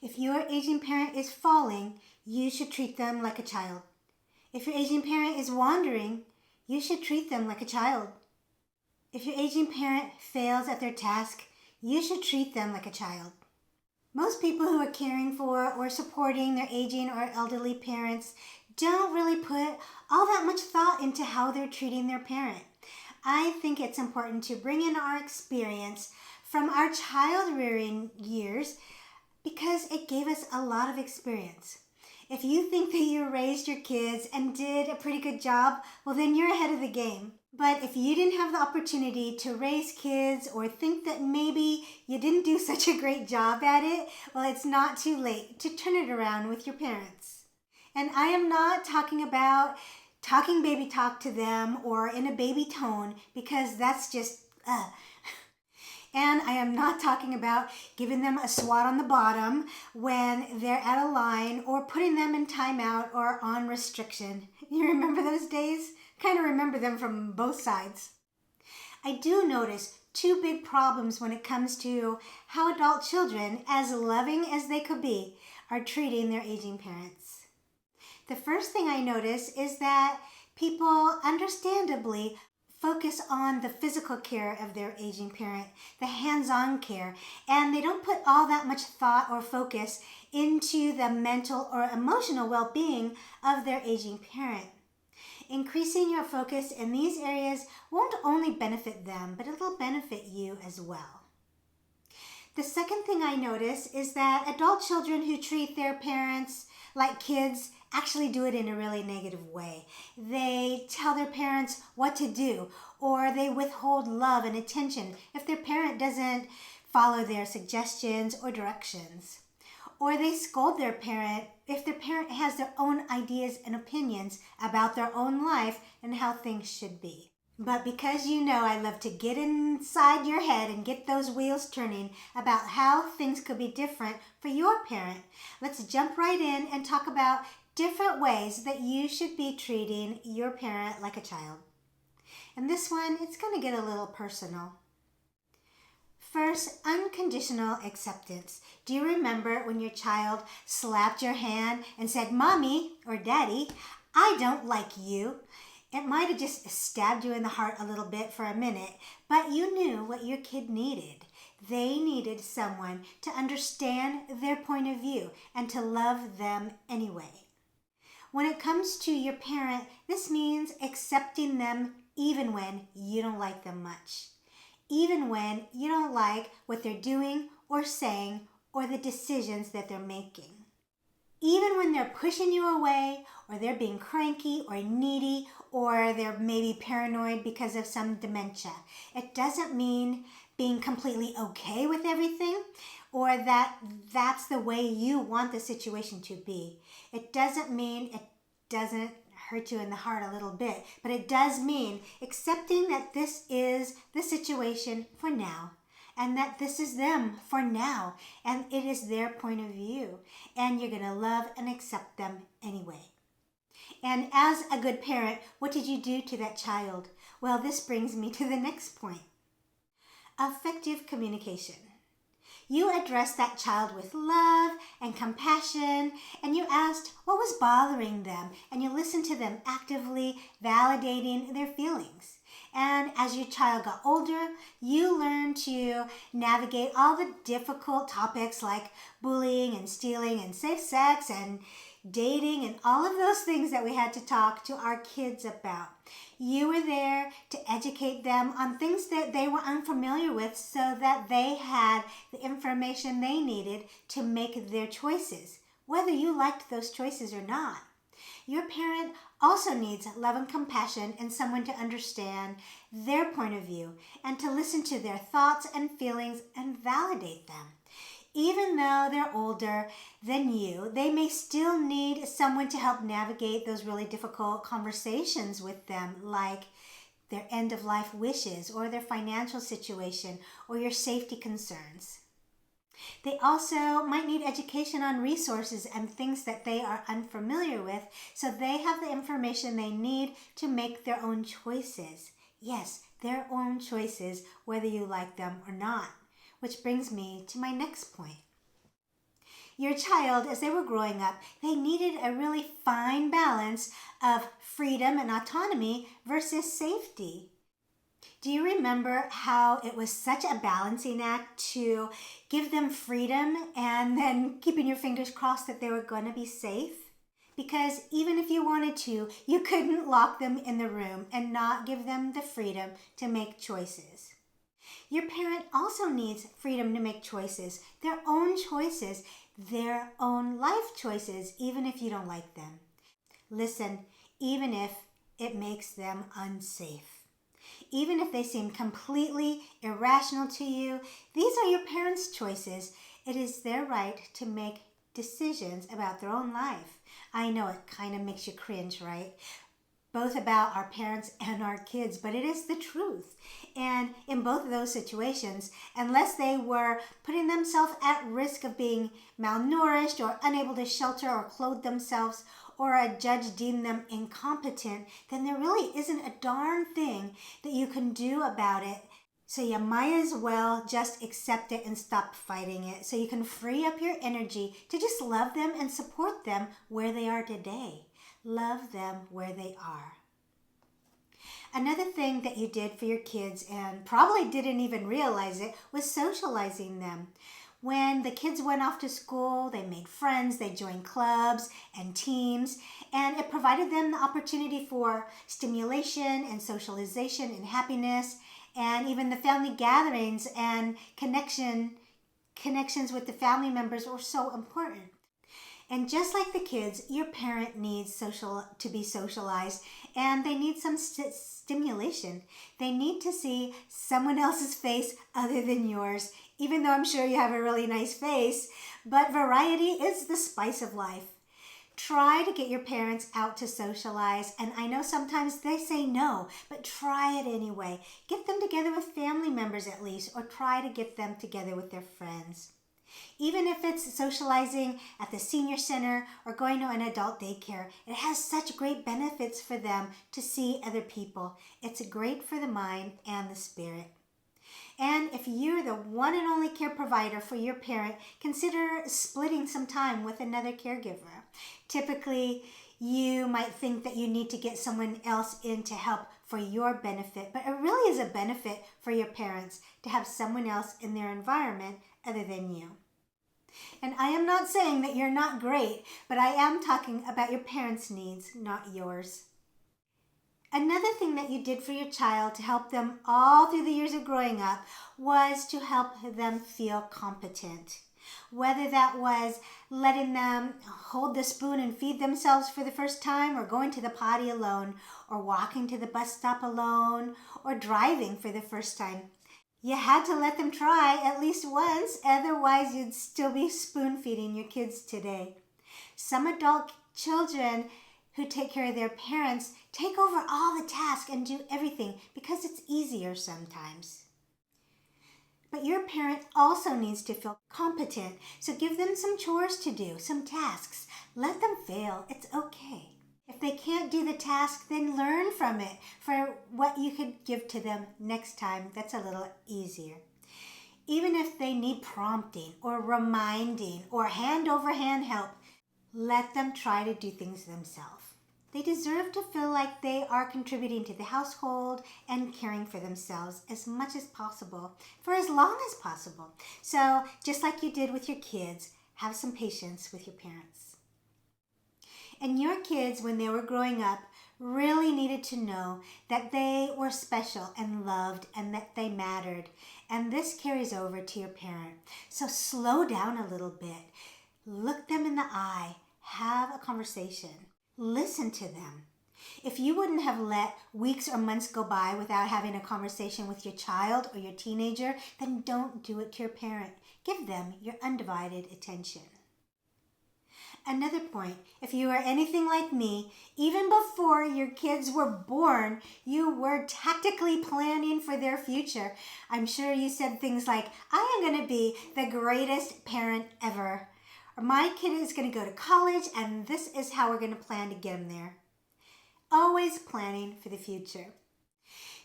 If your aging parent is falling, you should treat them like a child. If your aging parent is wandering, you should treat them like a child. If your aging parent fails at their task, you should treat them like a child. Most people who are caring for or supporting their aging or elderly parents don't really put all that much thought into how they're treating their parent. I think it's important to bring in our experience from our child rearing years because it gave us a lot of experience. If you think that you raised your kids and did a pretty good job, well then you're ahead of the game. But if you didn't have the opportunity to raise kids or think that maybe you didn't do such a great job at it, well, it's not too late to turn it around with your parents. And I am not talking about talking baby talk to them or in a baby tone because that's just, And I am not talking about giving them a swat on the bottom when they're at a line or putting them in timeout or on restriction. You remember those days? Kind of remember them from both sides. I do notice two big problems when it comes to how adult children, as loving as they could be, are treating their aging parents. The first thing I notice is that people understandably focus on the physical care of their aging parent, the hands-on care, and they don't put all that much thought or focus into the mental or emotional well-being of their aging parent. Increasing your focus in these areas won't only benefit them, but it'll benefit you as well. The second thing I notice is that adult children who treat their parents like kids actually do it in a really negative way. They tell their parents what to do, or they withhold love and attention if their parent doesn't follow their suggestions or directions. Or they scold their parent if their parent has their own ideas and opinions about their own life and how things should be. But because you know I love to get inside your head and get those wheels turning about how things could be different for your parent, let's jump right in and talk about different ways that you should be treating your parent like a child. And this one, it's going to get a little personal. First, unconditional acceptance. Do you remember when your child slapped your hand and said, "Mommy" or "Daddy, I don't like you"? It might have just stabbed you in the heart a little bit for a minute, but you knew what your kid needed. They needed someone to understand their point of view and to love them anyway. When it comes to your parent, this means accepting them even when you don't like them much. Even when you don't like what they're doing or saying or the decisions that they're making. Even when they're pushing you away or they're being cranky or needy or they're maybe paranoid because of some dementia. It doesn't mean being completely okay with everything or that that's the way you want the situation to be. It doesn't mean it doesn't hurt you in the heart a little bit, but it does mean accepting that this is the situation for now and that this is them for now and it is their point of view and you're going to love and accept them anyway. And as a good parent, what did you do to that child? Well, this brings me to the next point. Effective communication. You addressed that child with love and compassion, and you asked what was bothering them, and you listened to them actively, validating their feelings. And as your child got older, you learned to navigate all the difficult topics like bullying and stealing and safe sex and dating and all of those things that we had to talk to our kids about. You were there to educate them on things that they were unfamiliar with so that they had the information they needed to make their choices, whether you liked those choices or not. Your parent also needs love and compassion and someone to understand their point of view and to listen to their thoughts and feelings and validate them. Even though they're older than you, they may still need someone to help navigate those really difficult conversations with them, like their end-of-life wishes or their financial situation or your safety concerns. They also might need education on resources and things that they are unfamiliar with, so they have the information they need to make their own choices. Yes, their own choices, whether you like them or not. Which brings me to my next point. Your child, as they were growing up, they needed a really fine balance of freedom and autonomy versus safety. Do you remember how it was such a balancing act to give them freedom and then keeping your fingers crossed that they were going to be safe? Because even if you wanted to, you couldn't lock them in the room and not give them the freedom to make choices. Your parent also needs freedom to make choices, their own life choices, even if you don't like them. Listen, even if it makes them unsafe. Even if they seem completely irrational to you, these are your parents' choices. It is their right to make decisions about their own life. I know it kind of makes you cringe, right? Both about our parents and our kids, but it is the truth. And in both of those situations, unless they were putting themselves at risk of being malnourished or unable to shelter or clothe themselves, or a judge deemed them incompetent, then there really isn't a darn thing that you can do about it. So you might as well just accept it and stop fighting it, so you can free up your energy to just love them and support them where they are today. Love them where they are. Another thing that you did for your kids, and probably didn't even realize it, was socializing them. When the kids went off to school, they made friends, they joined clubs and teams, and it provided them the opportunity for stimulation and socialization and happiness, and even the family gatherings and connections with the family members were so important. And just like the kids, your parent needs to be socialized, and they need some stimulation. They need to see someone else's face other than yours, even though I'm sure you have a really nice face, but variety is the spice of life. Try to get your parents out to socialize, and I know sometimes they say no, but try it anyway. Get them together with family members at least, or try to get them together with their friends. Even if it's socializing at the senior center or going to an adult daycare, it has such great benefits for them to see other people. It's great for the mind and the spirit. And if you're the one and only care provider for your parent, consider splitting some time with another caregiver. Typically, you might think that you need to get someone else in to help for your benefit, but it really is a benefit for your parents to have someone else in their environment other than you. And I am not saying that you're not great, but I am talking about your parents' needs, not yours. Another thing that you did for your child to help them all through the years of growing up was to help them feel competent. Whether that was letting them hold the spoon and feed themselves for the first time, or going to the potty alone, or walking to the bus stop alone, or driving for the first time. You had to let them try at least once, otherwise you'd still be spoon feeding your kids today. Some adult children who take care of their parents take over all the tasks and do everything because it's easier sometimes. But your parent also needs to feel competent, so give them some chores to do, some tasks. Let them fail. It's okay. If they can't do the task, then learn from it for what you could give to them next time that's a little easier. Even if they need prompting or reminding or hand-over-hand help, let them try to do things themselves. They deserve to feel like they are contributing to the household and caring for themselves as much as possible, for as long as possible. So just like you did with your kids, have some patience with your parents. And your kids, when they were growing up, really needed to know that they were special and loved and that they mattered. And this carries over to your parent. So slow down a little bit. Look them in the eye. Have a conversation. Listen to them. If you wouldn't have let weeks or months go by without having a conversation with your child or your teenager, then don't do it to your parent. Give them your undivided attention. Another point, if you are anything like me, even before your kids were born, you were tactically planning for their future. I'm sure you said things like, I am going to be the greatest parent ever. Or my kid is going to go to college and this is how we're going to plan to get him there. Always planning for the future.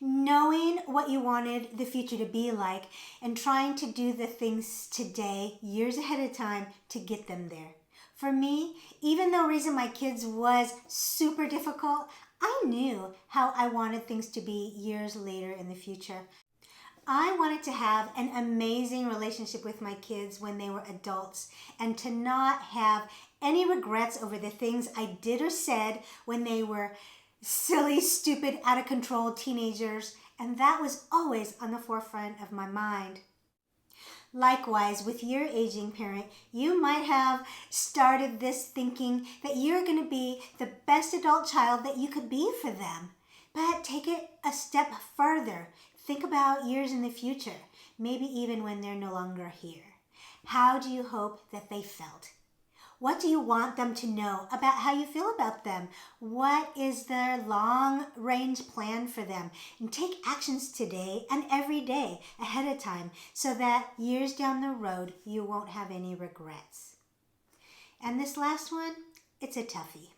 knowing what you wanted the future to be like and trying to do the things today, years ahead of time, to get them there. For me, even though raising my kids was super difficult, I knew how I wanted things to be years later in the future. I wanted to have an amazing relationship with my kids when they were adults and to not have any regrets over the things I did or said when they were silly, stupid, out of control teenagers, and that was always on the forefront of my mind. Likewise, with your aging parent, you might have started this thinking that you're going to be the best adult child that you could be for them. But take it a step further. Think about years in the future, maybe even when they're no longer here. How do you hope that they felt? What do you want them to know about how you feel about them? What is their long-range plan for them? And take actions today and every day ahead of time so that years down the road, you won't have any regrets. And this last one, it's a toughie.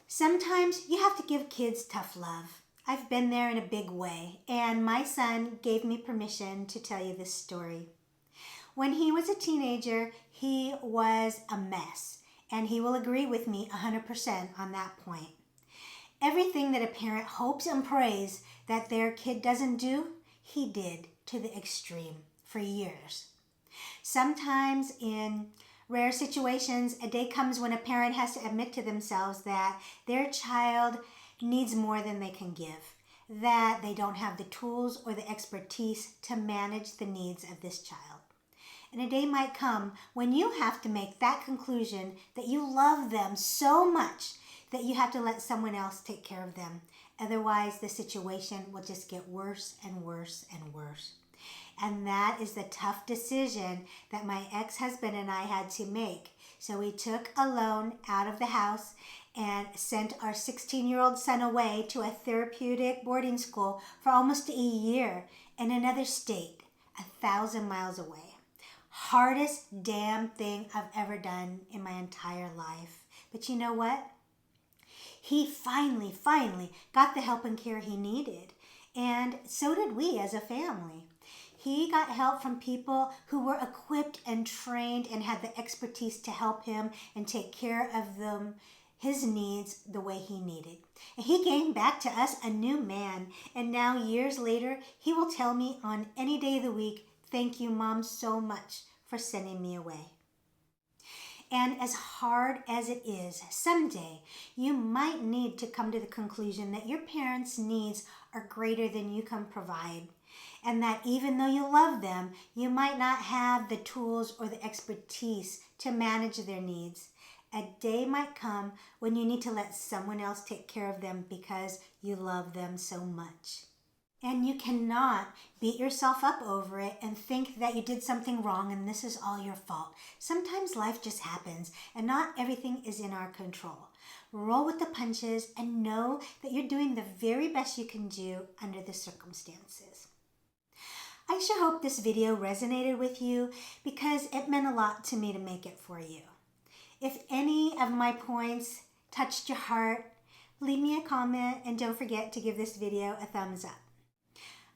Sometimes you have to give kids tough love. I've been there in a big way, and my son gave me permission to tell you this story. When he was a teenager, he was a mess, and he will agree with me 100% on that point. Everything that a parent hopes and prays that their kid doesn't do, he did to the extreme for years. Sometimes in rare situations, a day comes when a parent has to admit to themselves that their child needs more than they can give, that they don't have the tools or the expertise to manage the needs of this child. And a day might come when you have to make that conclusion that you love them so much that you have to let someone else take care of them. Otherwise, the situation will just get worse and worse and worse. And that is the tough decision that my ex-husband and I had to make. So we took a loan out of the house and sent our 16-year-old son away to a therapeutic boarding school for almost a year in another state, 1,000 miles away. Hardest damn thing I've ever done in my entire life. But you know what? He finally got the help and care he needed. And so did we as a family. He got help from people who were equipped and trained and had the expertise to help him and take care of them, his needs the way he needed. And he came back to us a new man. And now years later, he will tell me on any day of the week, "Thank you, Mom, so much for sending me away." And as hard as it is, someday you might need to come to the conclusion that your parents' needs are greater than you can provide. And that even though you love them, you might not have the tools or the expertise to manage their needs. A day might come when you need to let someone else take care of them because you love them so much. And you cannot beat yourself up over it and think that you did something wrong and this is all your fault. Sometimes life just happens and not everything is in our control. Roll with the punches and know that you're doing the very best you can do under the circumstances. I sure hope this video resonated with you because it meant a lot to me to make it for you. If any of my points touched your heart, leave me a comment and don't forget to give this video a thumbs up.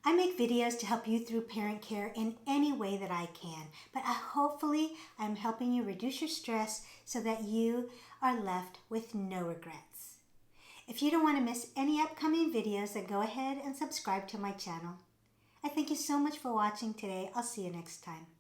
I make videos to help you through parent care in any way that I can, but hopefully I'm helping you reduce your stress so that you are left with no regrets. If you don't want to miss any upcoming videos, then go ahead and subscribe to my channel. I thank you so much for watching today. I'll see you next time.